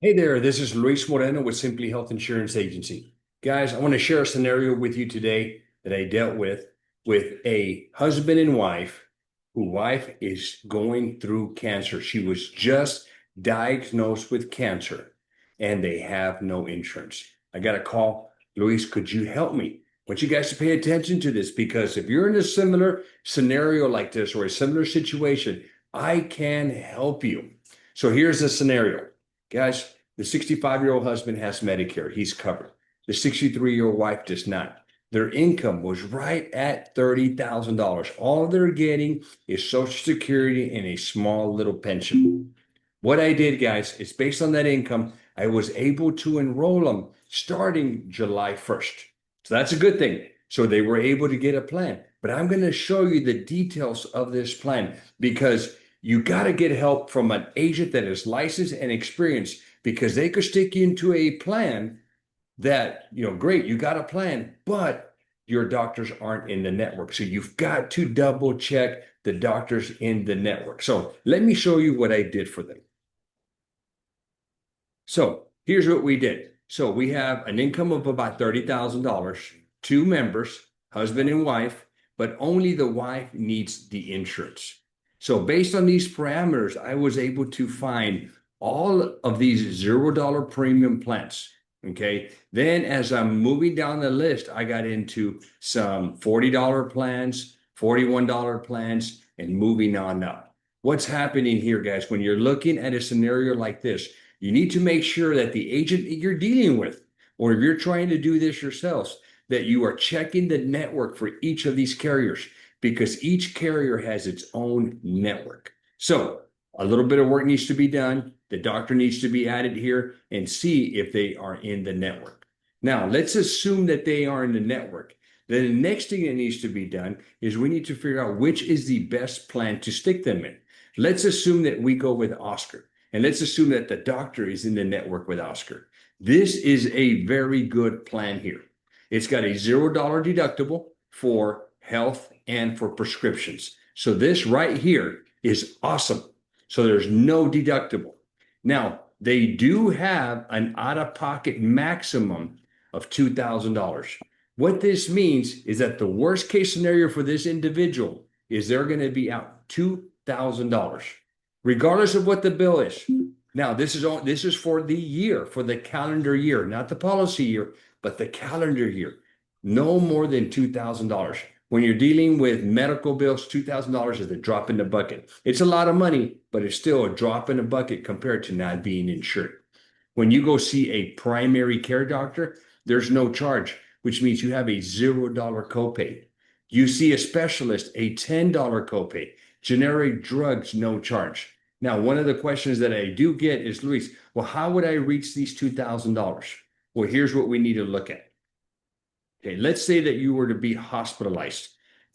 Hey there, this is Luis Moreno with Simply Health Insurance Agency. Guys, I want to share a scenario with you today that I dealt with a husband and wife whose wife is going through cancer. She was just diagnosed with cancer and they have no insurance. I got a call. Luis, could you help me? I want you guys to pay attention to this because if you're in a similar scenario like this or a similar situation, I can help you. So here's the scenario. Guys, the 65-year-old husband has Medicare. He's covered. The 63-year-old wife does not. Their income was right at $30,000. All they're getting is Social Security and a small little pension. What I did, guys, is based on that income, I was able to enroll them starting July 1st. So that's a good thing. So they were able to get a plan. But I'm going to show you the details of this plan because you got to get help from an agent that is licensed and experienced because they could stick you into a plan that, great, you got a plan, but your doctors aren't in the network. So you've got to double check the doctors in the network. So let me show you what I did for them. So here's what we did. So we have an income of about $30,000, two members, husband and wife, but only the wife needs the insurance. So based on these parameters, I was able to find all of these $0 premium plans. Okay. Then as I'm moving down the list, I got into some $40 plans, $41 plans, and moving on up. What's happening here, guys, when you're looking at a scenario like this, you need to make sure that the agent that you're dealing with, or if you're trying to do this yourselves, that you are checking the network for each of these carriers because each carrier has its own network. So a little bit of work needs to be done. The doctor needs to be added here and see if they are in the network. Now, let's assume that they are in the network. Then the next thing that needs to be done is we need to figure out which is the best plan to stick them in. Let's assume that we go with Oscar. And let's assume that the doctor is in the network with Oscar. This is a very good plan here. It's got a $0 deductible for health and for prescriptions. So this right here is awesome. So there's no deductible. Now, they do have an out-of-pocket maximum of $2,000. What this means is that the worst case scenario for this individual is they're going to be out $2,000 regardless of what the bill is. Now, this is for the year, for the calendar year, not the policy year, but the calendar year. No more than $2,000. When you're dealing with medical bills, $2,000 is a drop in the bucket. It's a lot of money, but it's still a drop in the bucket compared to not being insured. When you go see a primary care doctor, there's no charge, which means you have a $0 copay. You see a specialist, a $10 copay. Generic drugs, no charge. Now, one of the questions that I do get is, Luis, well, how would I reach these $2,000? Well, here's what we need to look at. Okay, let's say that you were to be hospitalized.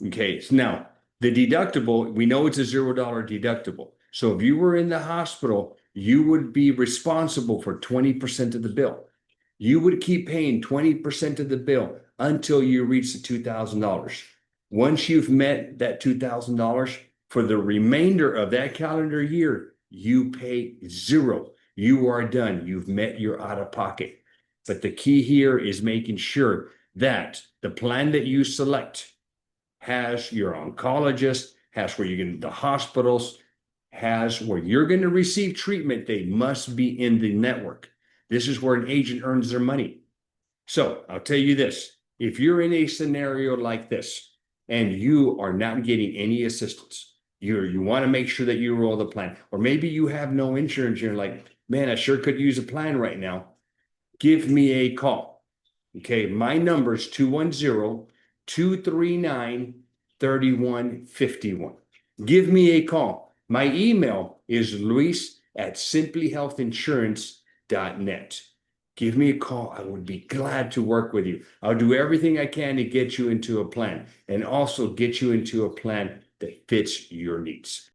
Okay, so now the deductible, we know it's a $0 deductible. So if you were in the hospital, you would be responsible for 20% of the bill. You would keep paying 20% of the bill until you reach the $2,000. Once you've met that $2,000, for the remainder of that calendar year, you pay zero. You are done. You've met your out of pocket. But the key here is making sure that the plan that you select has your oncologist, has where you're going to the hospitals, has where you're going to receive treatment. They must be in the network. This is where an agent earns their money. So I'll tell you this, if you're in a scenario like this and you are not getting any assistance, you want to make sure that you roll the plan, or maybe you have no insurance. You're like, man, I sure could use a plan right now. Give me a call. Okay, my number is 210-239-3151. Give me a call. My email is luis@simplyhealthinsurance.net. Give me a call. I would be glad to work with you. I'll do everything I can to get you into a plan and also get you into a plan that fits your needs.